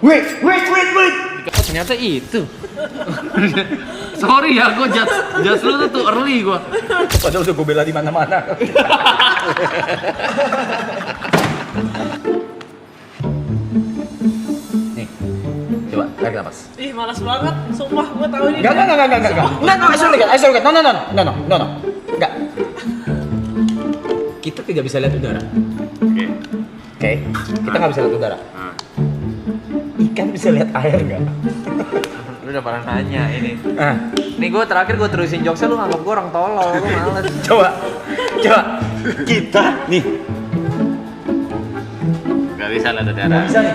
Wait. Ternyata itu. Sorry ya, gue judge lu tuh early gue. Padahal udah gue bela di mana-mana. Nih, coba tarik nafas. Ih, malas banget. Sumpah, gue tahu ini. Enggak. I sure get. No. Enggak. Kita tidak bisa lihat udara. Oke. Kita nggak bisa lihat udara. Ikan bisa lihat air nggak? Lu udah pernah nanya ini. Ah. Nih gue terakhir gue terusin jokesnya, lu nganggap gue orang tolol, lu males. Coba. Kita nih. Gak bisa lah udara. Nggak bisa nih.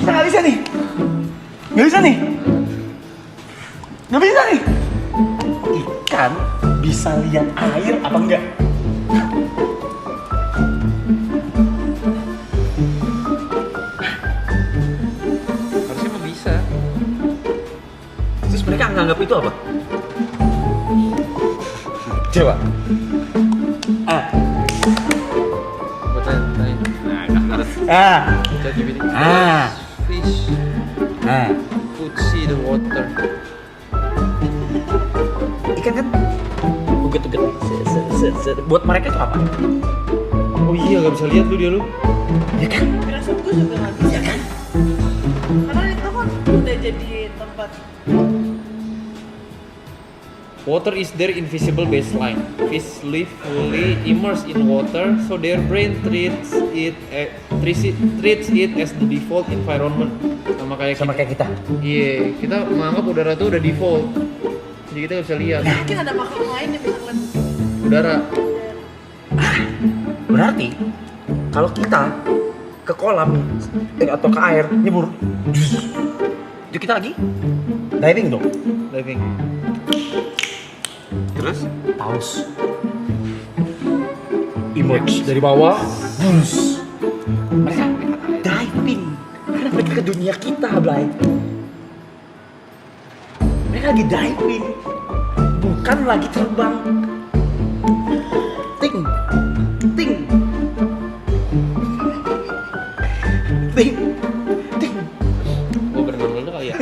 Kita nggak bisa nih. Ikan bisa lihat air apa enggak? Harusnya mah bisa. Terus mereka nganggap itu apa? Coba. Gue tanya. Nah, gak harus. ChatGPT. Fish. Could see the water. Ikan kan uget. Buat mereka itu apa? Oh iya, gak bisa lihat lu. Ya kan? Firasat gue juga nggak bisa kan. Karena itu kan udah jadi tempat. Water is their invisible baseline. Fish live fully immersed in water, so their brain treats it as the default environment. Sama Kayak kita. Iya, kita menganggap udara itu udah default. Jadi kita nggak bisa lihat Mungkin ada makhluk lain yang bisa ngeliat udara. Berarti kalau kita ke kolam atau ke air nyebur, itu kita lagi diving dong. Diving. Terus? Paus. Emerge dari bawah. Bus. Mereka diving. Karena mereka ke dunia kita, Blay. Mereka lagi diving. Bukan lagi terbang. Ting. Gue berenang dulu kali ya.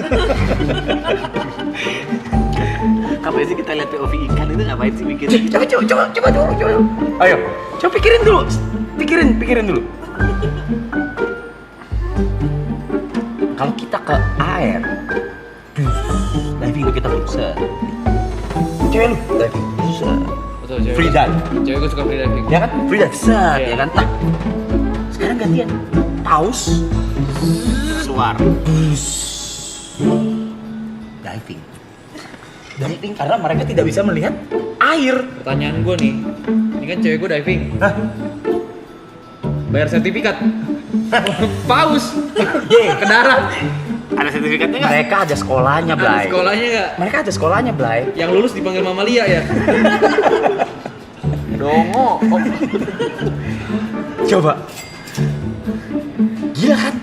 Ngapain sih kita lihat POV ikan itu, ngapain sih mikirin? Coba dulu. Ayo, coba pikirin dulu. Pikirin dulu. Kalau kita ke air, diving itu kita bisa. Cewek lu diving bisa. Betul, cewek. Free dive. Cewek gue suka free diving. Ya kan? Free dive set, Iya. ya kan? Tak. Sekarang gantian. Paus. Keluar. Diving karena mereka tidak bisa melihat air. Pertanyaan gue nih, ini kan cewek gue diving. Hah? Bayar sertifikat. Paus. Ye. Ke darat. Ada sertifikatnya nggak? Mereka ada sekolahnya, Ada Blay. sekolahnya nggak? Mereka ada sekolahnya, Blay. Yang lulus dipanggil Mamalia ya? Dongo. Coba. Gila kan?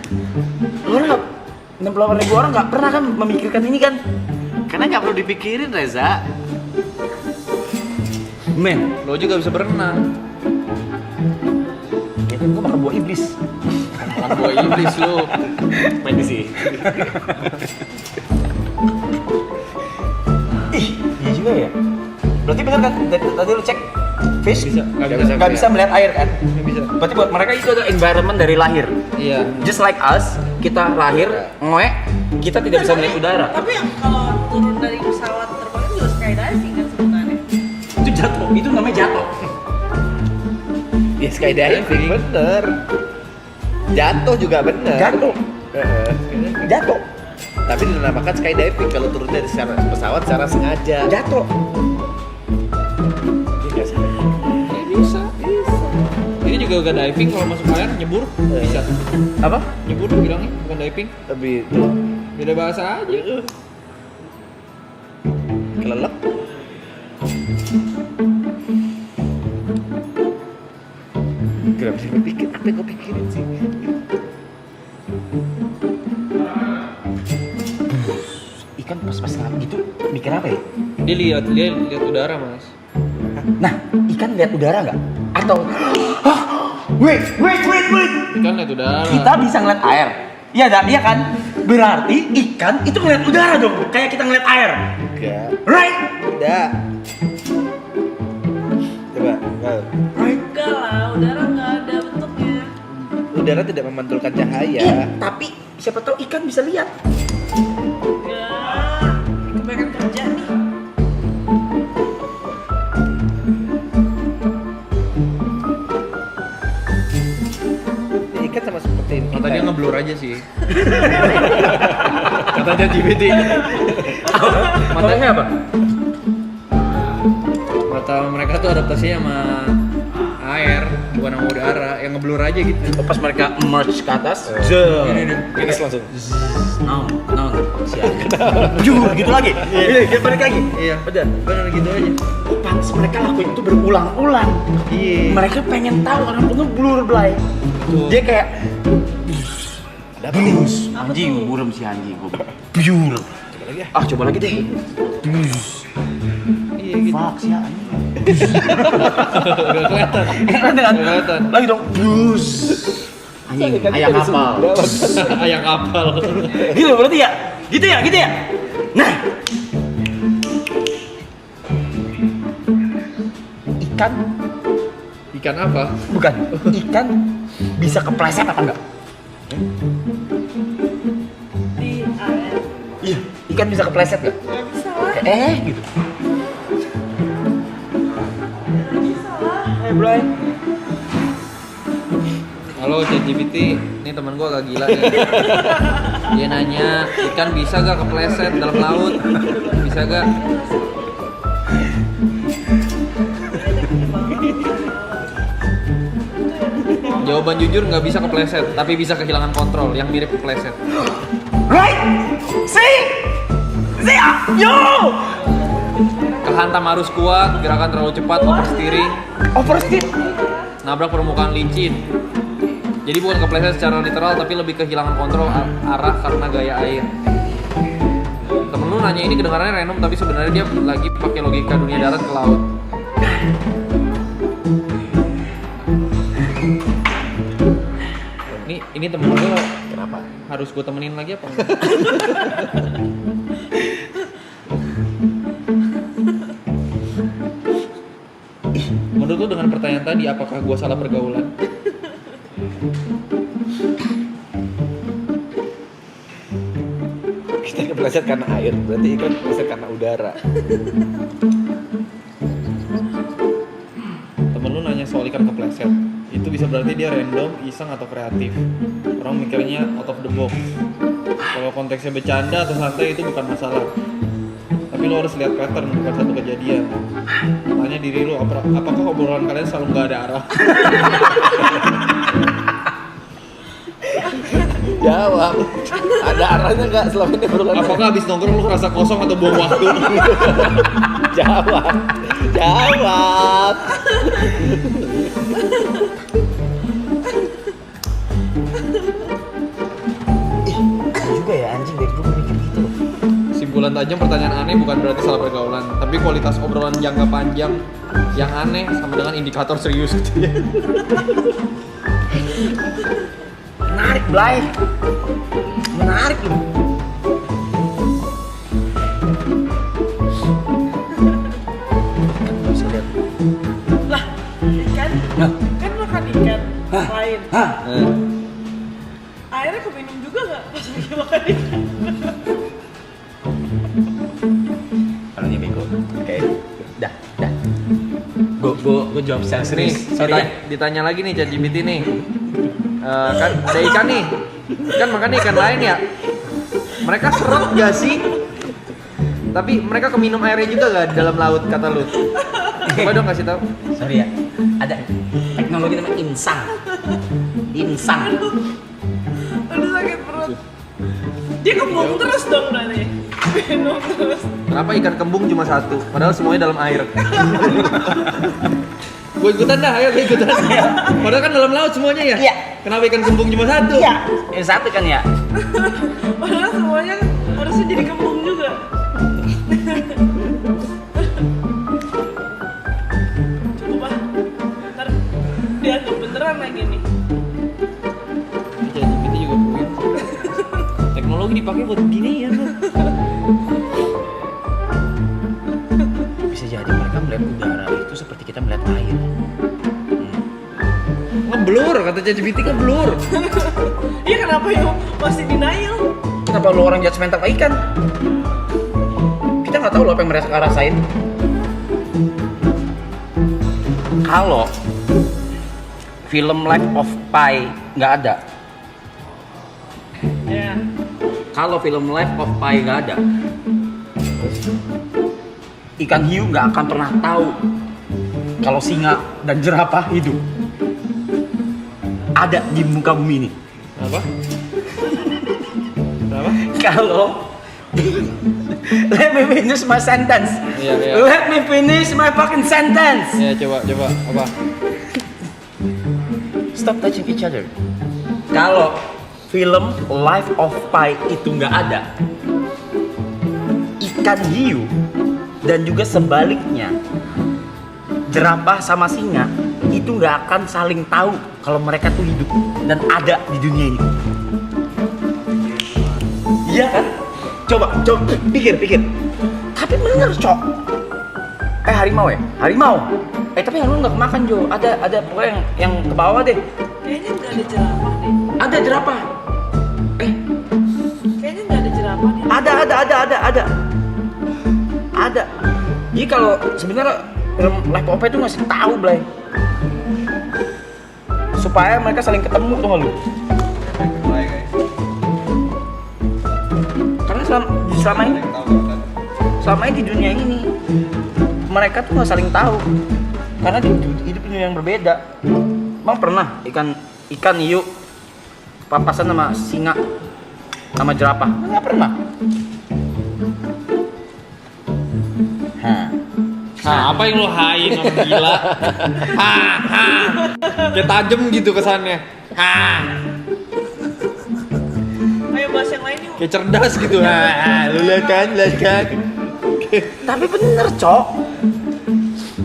Orang 68.000 orang nggak pernah kan memikirkan ini kan? Karena nggak perlu dipikirin, Reza. Men, Lo juga bisa berenang. ya kan gua makan buah iblis. Makan buah iblis lo. Main di sini. Ih, iya juga ya. Berarti bener kan? Tadi lu cek fish Bisa, nggak bisa melihat air kan? Nggak bisa. Berarti buat mereka itu adalah environment dari lahir. Iya. Just like us, kita lahir ngoek, kita tidak bisa melihat udara. Tapi yang kalau turun dari pesawat terbang itu juga skydiving kan sebenarnya. Itu jatuh, itu namanya jatuh. Ya skydiving bener. Jatuh juga bener. Jatuh. Jatuh. Tapi dinamakan skydiving kalau turun dari pesawat secara sengaja. Jatuh. Bisa. Ini juga udah diving, kalau masuk air nyebur bisa. Apa? Nyebur bilangnya bukan diving. Tapi itu Beda bahasa aja. kelelep. Gak bisa kepikir, apa yang kau pikirin sih? Ikan pas-pas gitu mikir apa ya? Dia lihat udara, Mas. Nah, ikan lihat udara nggak? Atau wait. Ikan lihat udara. Kita bisa ngeliat air. Iya dah, iya kan? Berarti ikan itu ngeliat udara dong, kayak kita ngeliat air. Enggak. Right? Tidak. Coba. Enggak. Right? Enggak lah, udara nggak ada bentuknya. Udara tidak memantulkan cahaya. Tapi siapa tahu ikan bisa lihat. Ya, kebanyakan kerja nih. Ikan sama seperti ini. Katanya ngeblur aja sih. Katanya GPT. Matanya apa? Mata mereka tuh adaptasinya sama air, bukan sama udara, yang ngeblur aja gitu. Pas mereka merge ke atas, Ini nih. Minus langsung. non, Jujur gitu lagi. Iya, dia balik lagi. Iya, benar gitu aja. Pantes mereka lakuin itu berulang-ulang. Iya. Mereka pengen tahu orang itu blur Blay. Dia kayak Ada apa nih? anjing, burem si anjing gua. Blur. Coba lagi ya. Ah, coba lagi deh. Iya gitu. Fuck si anjing. Gak kelihatan. Kan dengan Kelihatan. lagi dong. Blus. Anjing, ayam kapal. Ayam kapal. Gitu berarti ya? Gitu ya? Nah, ikan Ikan apa? bukan ikan bisa kepleset apa enggak? Di air. Iya, ikan bisa kepleset nggak? Nggak bisa lah. Gitu. Nggak bisa lah. Blay. Halo ChatGPT, ini temen gue agak gila nih. Dia nanya, ikan bisa gak kepleset dalam laut? Bisa gak? Jawaban jujur nggak bisa kepleset, tapi bisa kehilangan kontrol yang mirip kepleset. Right? See? Yo! Kehantam arus kuat, gerakan terlalu cepat, oversteering, Oversteer. nabrak permukaan licin. Jadi bukan kepleset secara literal, tapi lebih kehilangan kontrol arah karena gaya air. Temen lu nanya ini kedengarannya random, tapi sebenarnya dia lagi pakai logika dunia darat ke laut. Ini temen gue Kenapa? harus gue temenin lagi apa enggak? Menurut lu dengan pertanyaan tadi, apakah gue salah pergaulan? Kita kepleset karena air, berarti ikan kepleset karena udara. Temen lu nanya soal ikan kepleset, itu bisa berarti dia random, iseng atau kreatif. Orang mikirnya out of the box. Kalau konteksnya bercanda atau santai itu bukan masalah. Tapi lo harus lihat pattern, bukan satu kejadian. Tanya diri lu, apakah obrolan kalian selalu nggak ada arah? Jawab. Ada arahnya nggak selama ini berulang? Apakah habis nongkrong lu rasa kosong atau buang waktu? Jawab. Jawab. Juga ya anjing dari dulu mikir gitu loh. Simpulan tajam, pertanyaan aneh bukan berarti salah pergaulan, tapi kualitas obrolan jangka panjang yang aneh sama dengan indikator serius gitu ya. Menarik, Blay. Menarik loh. Bisa lihat. Lah, ikan Hah? kan makan ikan lain. Hah? Airnya keminum juga nggak pas lagi makan ikan? Kalau dia bego. Oke. Dah. Gue jawab secara Nih, serius. Sorry ya. ditanya lagi nih ChatGPT nih. Kan ada ikan nih, kan makan ikan lain ya. Mereka seret gak sih? Tapi mereka keminum airnya juga gak di dalam laut kata lu? Coba dong kasih tahu. Sorry ya. Ada teknologi namanya insang. Aduh sakit perut. Dia kembung terus dong berarti. Minum terus. Kenapa ikan kembung cuma satu? Padahal semuanya dalam air. Gue ikutan dah, ayo gue ikutan. Padahal kan dalam laut semuanya ya? Iya. Kenapa ikan kembung cuma satu? Iya. Yang satu kan ya. Padahal semuanya harusnya jadi kembung juga. Cukup ah. Ntar dianggap beneran lagi nih. ChatGPT juga punya. teknologi dipakai buat beginian loh. Bisa jadi mereka melihat udara itu seperti kita melihat air. Ngeblur, kata ChatGPT ngeblur. Iya kenapa yuk masih denial? Kenapa lu orang judgmental ke ikan? Kita nggak tahu loh apa yang mereka rasain. Kalau film Life of Pi nggak ada, Ya. kalau film Life of Pi nggak ada, ikan hiu nggak akan pernah tahu kalau singa dan jerapah hidup ada di muka bumi ini. Apa? Kenapa? Kalau let me finish my sentence. Iya, iya. Let me finish my fucking sentence. Ya coba apa? Stop touching each other. Kalau film Life of Pi itu nggak ada, ikan hiu dan juga sebaliknya jerapah sama singa itu nggak akan saling tahu kalau mereka tuh hidup dan ada di dunia ini. Iya kan? Coba pikir. Tapi bener cok. Harimau ya? Harimau. Tapi harimau nggak kemakan Jo. Ada pokoknya yang ke bawah deh. Kayaknya nggak ada jerapah deh. Ada jerapah. Kayaknya nggak ada jerapah deh. Ada. Jadi kalau sebenarnya film Life of Pi itu ngasih tahu Blay, supaya mereka saling ketemu tuh lu. Karena selama ini di dunia ini mereka tuh nggak saling tahu karena hidup di dunia yang berbeda. Emang pernah ikan hiu papasan sama singa sama jerapah? Nggak pernah. Nah, apa yang lo hain orang gila? Kayak tajem gitu kesannya. Ayo bahas yang lain yuk. Kayak cerdas gitu. Lu lihat kan? Tapi bener cok.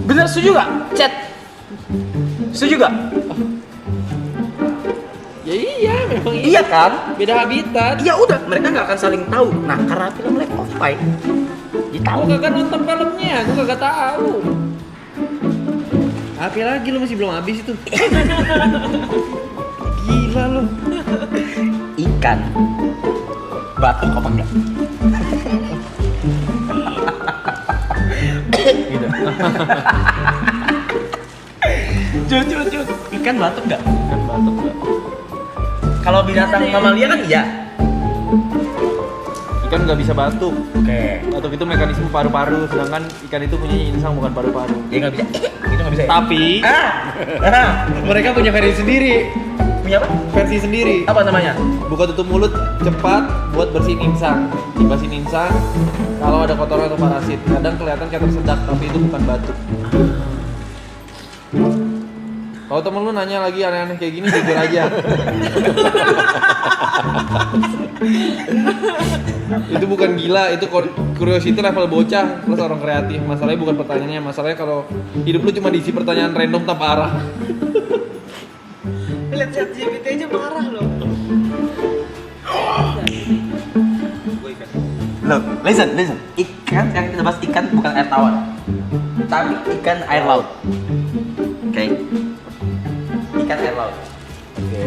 Bener, setuju gak? Chat. Setuju gak? Ya iya, memang Iya kan? beda habitat. Ya udah, mereka nggak akan saling tahu. Nah, karena film Life of Pi ditahu. Aku kagak nonton filmnya, aku kagak tahu. Apa lagi lu masih belum habis itu? Gila lu. Ikan batuk apa enggak? Gitu. Cut. Ikan batuk enggak? Kan batuk gak? Kalau binatang mamalia kan iya. Ikan nggak bisa batuk. Oke. Batuk itu mekanisme paru-paru, sedangkan ikan itu punya insang bukan paru-paru. Dia nggak bisa. Itu nggak bisa. Ya? Tapi mereka punya versi sendiri. Punya apa? Versi sendiri. Apa namanya? Buka tutup mulut cepat buat bersihin insang. Dibersihin insang kalau ada kotoran atau parasit. Kadang kelihatan kayak tersedak, tapi itu bukan batuk. Kalau temen lu nanya lagi aneh-aneh kayak gini, jujur aja. Itu bukan gila, itu curiosity level bocah plus orang kreatif. Masalahnya bukan pertanyaannya, masalahnya kalau hidup lu cuma diisi pertanyaan random tanpa arah. Lihat ChatGPT aja marah loh. Look, listen. Ikan yang kita bahas ikan bukan air tawar, tapi ikan air laut. Oke. Ikan air laut. Oke.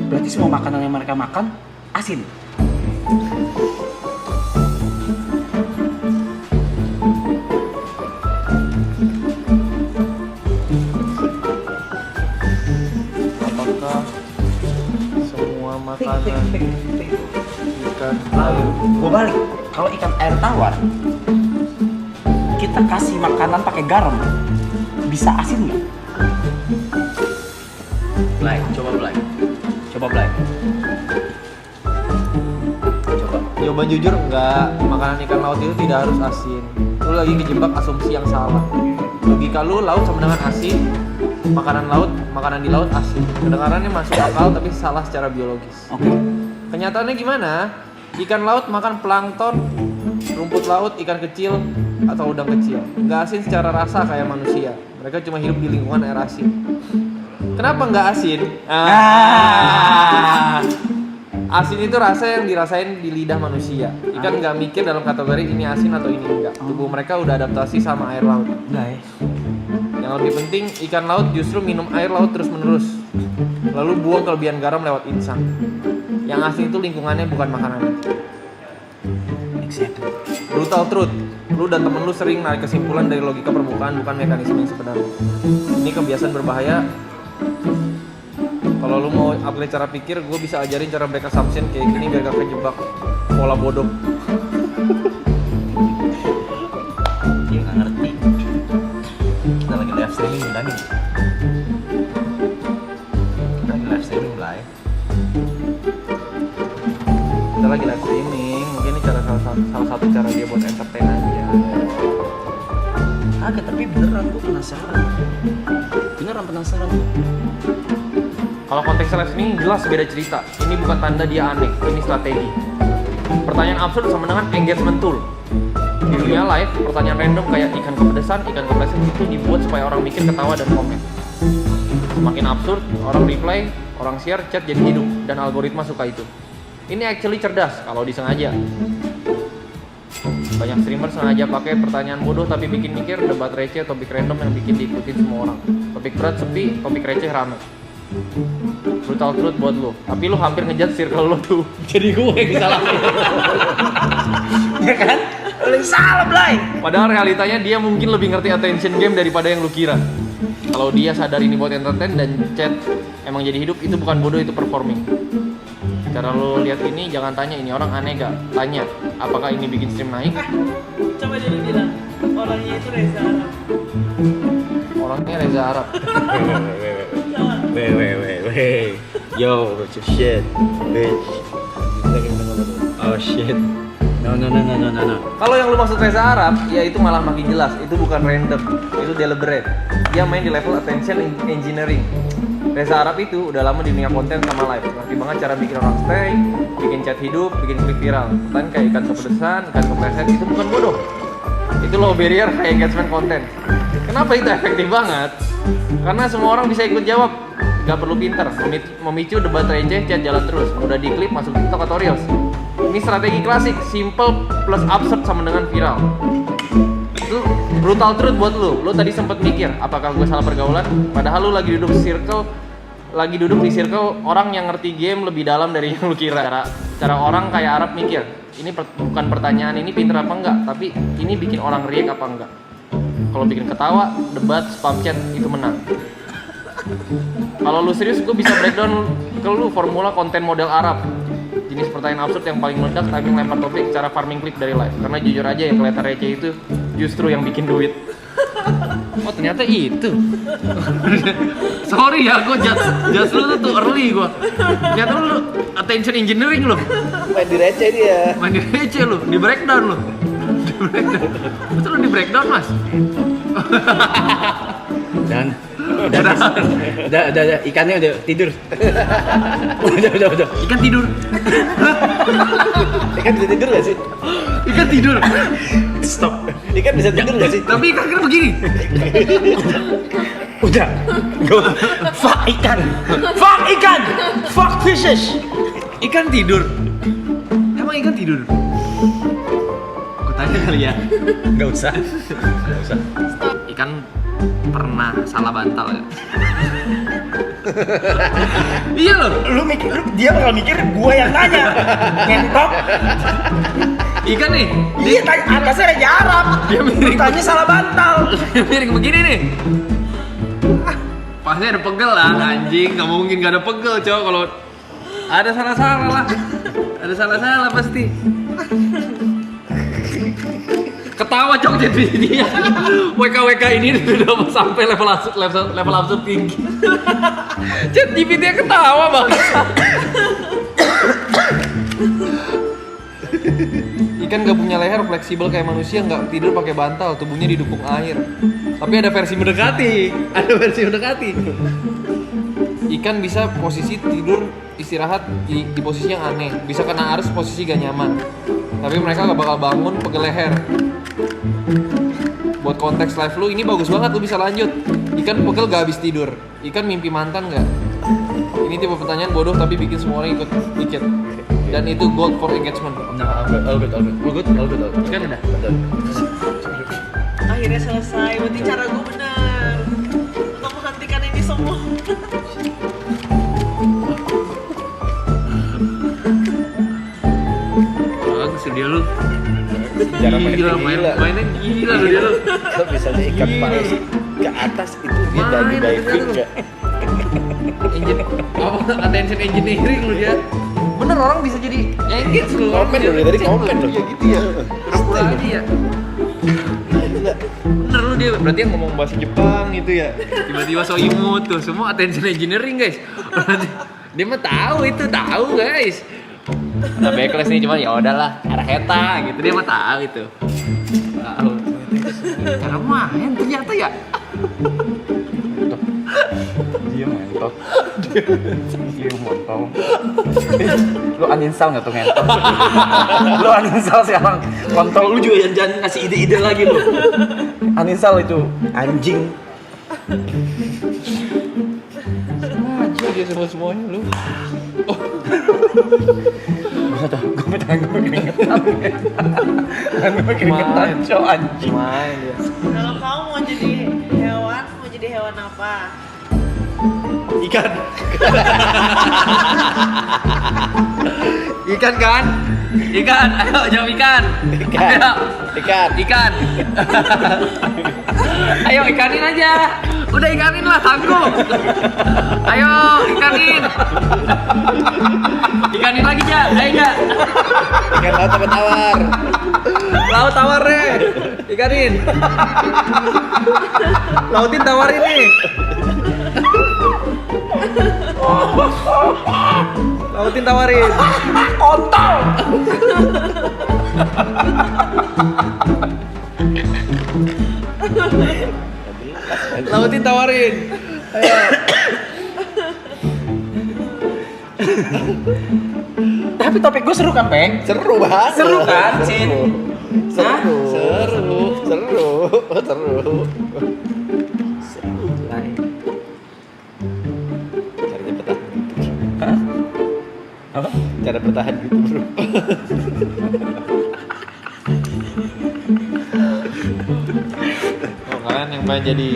Berarti semua makanan yang mereka makan asin. Apakah semua makanan ikan Lalu gue balik. Kalau ikan air tawar, kita kasih makanan pakai garam, bisa asin nggak? Blay, coba Blay. Coba. Jawaban jujur enggak, makanan ikan laut itu tidak harus asin. Lu lagi ngejebak asumsi yang salah. Logika lu laut sama dengan asin, makanan di laut asin. Kedengarannya masuk akal tapi salah secara biologis. Oke. Kenyataannya gimana? Ikan laut makan plankton, rumput laut, ikan kecil, atau udang kecil. Nggak asin secara rasa kayak manusia. Mereka cuma hidup di lingkungan air asin. Kenapa nggak asin? Asin itu rasa yang dirasain di lidah manusia. Ikan nggak mikir dalam kategori ini asin atau ini enggak. Tubuh mereka udah adaptasi sama air laut. Guys. Yang lebih penting, ikan laut justru minum air laut terus-menerus. Lalu buang kelebihan garam lewat insang. Yang asin itu lingkungannya, bukan makanannya. Exactly. Brutal truth. Lu dan temen lu sering narik kesimpulan dari logika permukaan, bukan mekanisme yang sebenarnya. Ini kebiasaan berbahaya. Kalau lu mau upgrade cara pikir, gue bisa ajarin cara break assumption kayak gini biar gak kejebak pola bodoh. Dia nggak ngerti. Kita lagi live streaming bilangin. Kita lagi live streaming live. Kita lagi live streaming, mungkin ini salah satu cara dia buat entertain aja. Agak tapi beneran gue penasaran. Beneran penasaran. Kalau konteks live streaming jelas beda cerita. Ini bukan tanda dia aneh, ini strategi. Pertanyaan absurd sama dengan engagement tool. Di dunia live, pertanyaan random kayak ikan kepedesan itu dibuat supaya orang mikir, ketawa, dan komen. Semakin absurd, orang reply, orang share, chat jadi hidup, dan algoritma suka itu. Ini actually cerdas kalau disengaja. Banyak streamer sengaja pakai pertanyaan bodoh tapi bikin mikir, debat receh, topik random yang bikin diikutin semua orang. Topik berat sepi, topik receh rame. Brutal truth buat lo, tapi lo hampir ngejat circle lo tuh. Jadi gue yang disalahin. Ya kan? Lu yang salah, Blay. Padahal realitanya dia mungkin lebih ngerti attention game daripada yang lu kira. Kalau dia sadar ini buat entertain dan chat emang jadi hidup, itu bukan bodoh, itu performing. Cara lo lihat ini, jangan tanya ini orang aneh gak? Tanya, apakah ini bikin stream naik? Coba jadi bilang, orangnya itu Reza Arab. Orangnya Reza Arab. Wait. Yo, what's your shit, bitch? Oh shit. No. Kalau yang lu maksud Reza Arab, ya itu malah makin jelas. Itu bukan random, itu deliberate. Dia main di level attention engineering. Reza Arab itu udah lama di dunia konten sama live. Ngerti banget cara bikin orang stay, bikin chat hidup, bikin klip viral. Pertanyaan kayak ikan kepedesan, ikan kepleset, itu bukan bodoh. Itu low barrier high engagement konten. Kenapa itu efektif banget? Karena semua orang bisa ikut jawab. Gak perlu pinter, memicu debat receh, chat jalan terus. Mudah diklip, masuk TikTok atau Reels. Ini strategi klasik, simple plus absurd sama dengan viral. Itu brutal truth buat lu. Lu tadi sempet mikir, apakah gue salah pergaulan? Padahal lu lagi duduk di circle orang yang ngerti game lebih dalam dari yang lu kira. Cara orang kayak Arab mikir, ini bukan pertanyaan ini pinter apa enggak, tapi ini bikin orang react apa enggak. Kalau bikin ketawa, debat, spam chat, itu menang. Kalau lu serius, gue bisa breakdown ke lu formula konten model Arab. Jenis pertanyaan absurd yang paling meledak, timing lempar topik, cara farming clip dari live. Karena jujur aja yang kelihatan receh itu justru yang bikin duit. Oh ternyata itu. Sorry ya, gue just lu tuh early gue. Ternyata lu attention engineering lu. Main di receh dia. Main di receh lu, di breakdown lu. Betul lu di breakdown mas. Dan udah ikannya udah tidur. udah. Ikan tidur. Ikan bisa tidur gak sih? Ikan tidur. Stop. Ikan bisa tidur gak sih? Tapi ikan kan begini. Udah. Go. Fuck ikan. Fuck fishes. Ikan tidur. Emang ikan tidur? Aku tanya kali ya. Gak usah. Ikan pernah salah bantal ya? Iya loh. Dia bakal mikir gua yang tanya. Ngentot. Ikan nih. Iya, atasnya Raja Arab. Dia miring. Tanya salah bantal. Dia miring begini nih. Pasti ada pegel lah, anjing. Gak mungkin gak ada pegel, cowok. Kalau ada salah-salah lah. Ada salah-salah pasti. Ketawa cok jadi dia. WK ini udah sampai level absurd tinggi. Chat GPT ketawa banget. Ikan gak punya leher, fleksibel kayak manusia, gak tidur pakai bantal, tubuhnya didukung air. Tapi ada versi mendekati. Ikan bisa posisi tidur istirahat di posisi yang aneh, bisa kena arus posisi gak nyaman. Tapi mereka gak bakal bangun pegel leher. Buat konteks live lu ini bagus banget, lu bisa lanjut. Ikan pegel gak habis tidur. Ikan mimpi mantan gak? Ini tipe pertanyaan bodoh tapi bikin semua orang ikut dikit. Dan itu gold for engagement. Nah, all good. Ikan udah. Akhirnya selesai, berarti cara gue benar untuk menghentikan ini semua. Bagus dia lu. Cara main Gila, gila. mainnya gila lu dia lu. Kalau misalnya ikan paus ke atas itu dia Main, diving ternyata. nggak? Engine, apa, attention engineering lu dia. Bener orang bisa jadi engage lu. Komen loh, dari tadi komen loh. Iya gitu ya. Pura-pura aja ya. Bener lu dia, berarti yang ngomong bahasa Jepang gitu ya. Tiba-tiba so imut tuh, semua attention engineering guys. Dia mah tahu guys. Nah backlash nih cuma ya udahlah, arah heta gitu dia mah tahu itu. Tahu. Cara main ternyata ya. Dia mentok. Dia mentok. Lu uninstall nggak tuh ngentot? Lu uninstall sekarang. Kontol lu juga jangan ngasih ide-ide lagi lu. Uninstall itu anjing. Aja dia semuanya lu. Bisa tuh, gue minta gue keringetan. Gue keringetan, cow anjing. Main dia. Kalau kamu mau jadi hewan apa? Ikan. Ikan kan? Ikan, ayo jawab ikan. Ayo. Ikan. Ayo ikanin aja. Udah ikanin lah, tangguh. Ayo ikanin. Ikanin lagi ja, ayo ja. Ikan laut apa tawar? Laut tawar deh. Ikanin. Lautin tawarin nih. Lautin tawarin. Kontol. Lautin tawarin. Ayo. Tapi topik gue seru kan, Peng? Seru banget. Seru kan, Cin? Seru. Seru. Seru. Seru. Caranya bertahan gitu. Apa? Cara bertahan gitu, bro. Oh, kalian yang pengen jadi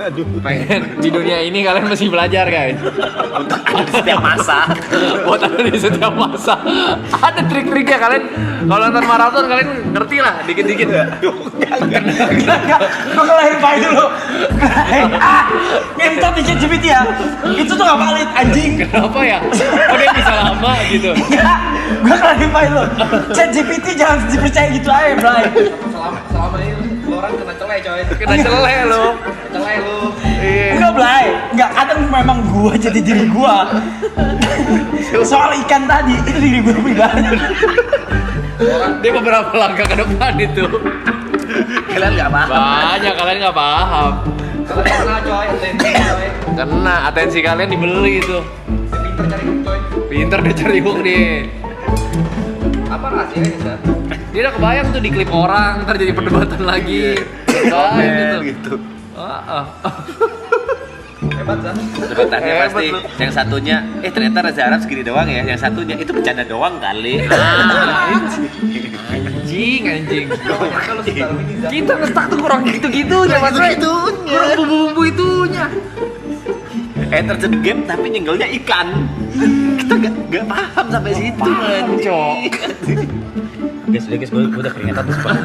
Aduh. pengen di dunia ini kalian mesti belajar guys. Di setiap masa. Buat ada di setiap masa. Ada trik-triknya kalian. Kalau nonton maraton kalian ngerti lah dikit-dikit. Enggak. Gue kelahirin Pai dulu. Ngentot di ChatGPT ya. Itu tuh gak valid, anjing. Kenapa ya? Oh dia bisa lama gitu. Enggak. Gue kelahirin Pai dulu. ChatGPT jangan dipercaya gitu aja, Bray. Selama ini orang kena celeh coy. Kena celeh lo. Celeh lo. Iya. Enggak, Bray. Enggak, kadang memang gua jadi diri gua. Soal ikan tadi, itu diri gua pribadi. Dia beberapa langkah ke depan itu. Kalian gak paham. Banyak kalian nggak paham. Kena coy, atensi coy. Kena atensi kalian dibeli itu. Pinter cari hook coy. Pinter dia cari hook nih. Apa rahasianya, Sar? Dia udah kebayang tuh di klip orang, ntar jadi perdebatan lagi. Kebayang gitu. Hebat, Sar. Debatannya Hebat pasti lu. yang satunya ternyata Reza Arab segini doang ya, yang satunya itu bercanda doang kali. Anjing. Kita ngestak tuh kurang gitu-gitunya, Mas. Kurang bumbu-bumbu itunya. Enter the game tapi nyenggelnya ikan. Kita gak paham sampai situ Cok. Guys, gue udah keringetan tuh, Pak.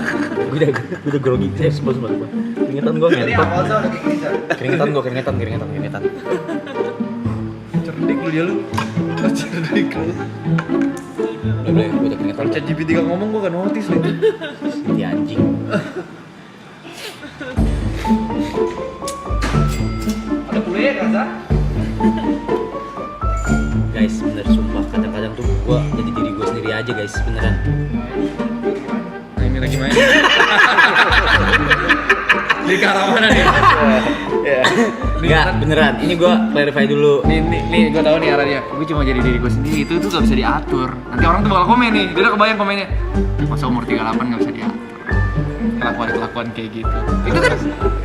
Gue udah grogi, sumpah. Keringetan gue ngentot. Keringetan. Cerdik lu dia lu. Cerdik lu. Udah, gue udah keringetan. Kalau ChatGPT gak ngomong gua gak notice lu. Si anjing. Ada kuliah kan, Sa? Guys, bener sumpah. Kadang-kadang tuh gue jadi diri gue sendiri aja, guys. Beneran. Nah, ini lagi main. Di ke arah mana nih? Ya. Enggak, beneran. Ini gua clarify dulu. Nih, gue tahu nih arahnya. Gue cuma jadi diri gue sendiri. Itu tuh gak bisa diatur. Nanti orang tuh bakal komen nih. Dia udah kebayang komennya. Masa umur 38 gak bisa diatur. Kelakuan kayak gitu. Itu kan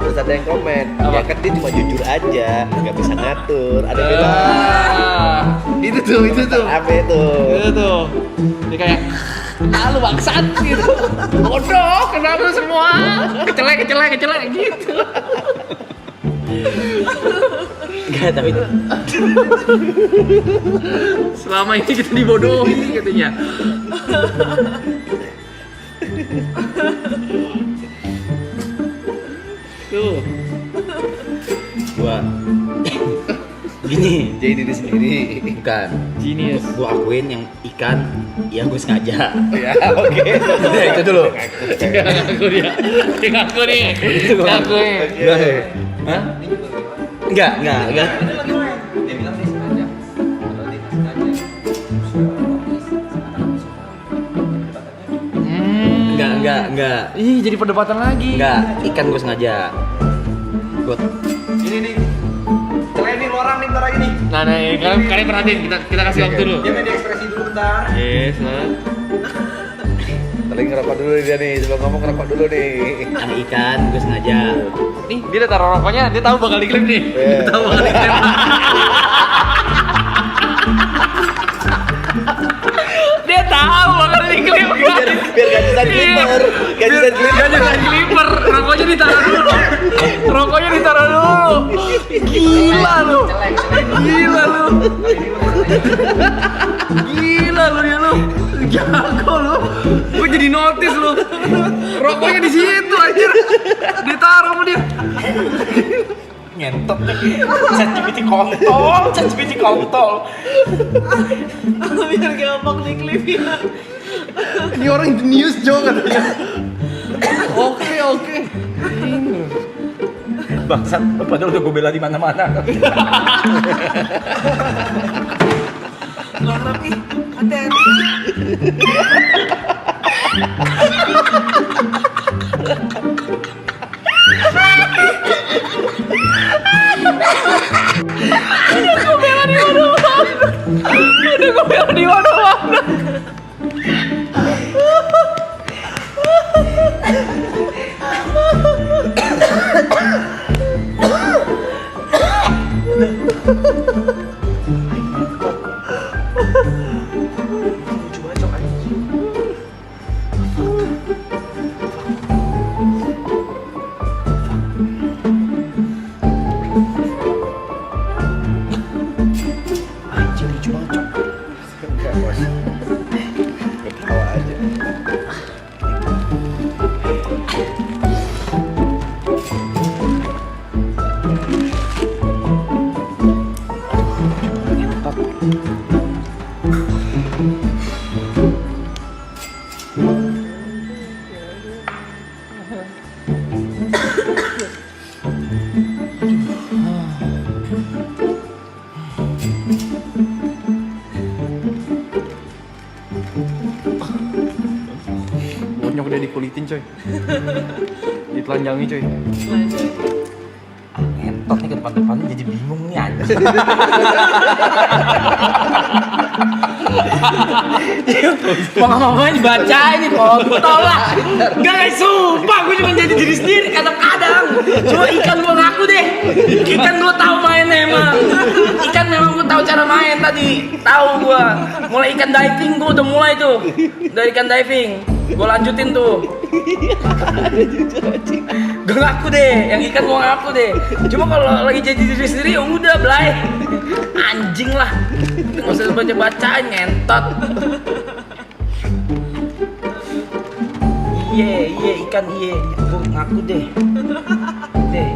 Terus ada yang komen, Apa? ya kan dia cuma jujur aja, nggak bisa ngatur. Ada yang bilang, itu tuh. apa itu? Itu tuh. Dia kayak lu bangsat gitu. Bodoh, kenapa lu semua? Kecelek gitu. Enggak, tapi Selama ini kita dibodohi katanya. Tuh. gua gini, jadi diri sendiri. Bukan. Genius. Gua akuin yang ikan, ya gue sengaja. Ya, Oke. Udah, itu dulu. Ngaku dia. Ngaku nih. Ngaku nih. Hah? Enggak. Dia bilang dia sengaja. Padahal dia nggak sengaja. Enggak. Ih, jadi perdebatan lagi. Enggak, ikan gue sengaja. Gue Ini nih. Kalian nih orang nih bentar lagi nih. Nah, kalian perhatiin, kita kasih waktu dulu. Dia main di ekspresi dulu bentar. Yes, paling ngerokok dulu dia nih, sebelum ngomong ngerokok dulu nih. Ada ikan, gue sengaja. Nih, dia udah taruh rokoknya, dia tahu bakal diklip nih. Dia tahu bakal diklip. Dia tahu bakal diklip kan. Biar gak bisa clipper. Gak bisa Gak bisa clipper. Rokoknya ditaruh dulu. Gila lu. Gila lu dia lu. Jago lu. Gue jadi notice lu. Rokoknya di situ anjir. Ditaruh sama dia. Ngentot nih. ChatGPT kontol. Biar gampang diklipin. Ini orang jenius Jo katanya. Oke. Bangsat, padahal udah gue bela di mana-mana. Bang Rapi, hati-hati. Gue bela di mana-mana. ketawa aja. Bonyok udah dikulitin coy. Ditelanjangi coy. Ngentot nih ke depan-depannya jadi bingung nih anjir. Mama-mama dibaca ini kontol lah. Enggak guys, sumpah gue cuma jadi diri sendiri kadang-kadang. Cuma ikan gue ngaku deh. Ikan gue tahu main emang. Ikan memang gue tahu cara main tadi. Tahu gue. Mulai ikan diving gue udah mulai tuh. Dari ikan diving. Gue lanjutin tuh. Gue ngaku deh, yang ikan gue ngaku deh. Cuma kalau lagi jadi diri sendiri ya udah Blay. Anjing lah. Gak usah baca-bacaan ngentot. Iya ikan iya. Gue ngaku deh. Deh.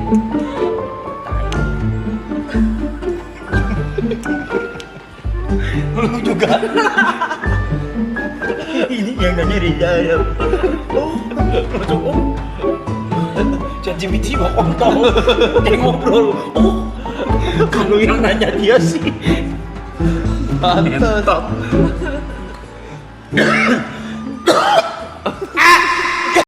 Lu juga. Ini yang nanya Rida ya. Oh. ChatGPT mau kontol. Dia ngobrol. Oh. Kalau yang nanya dia sih. Mantap.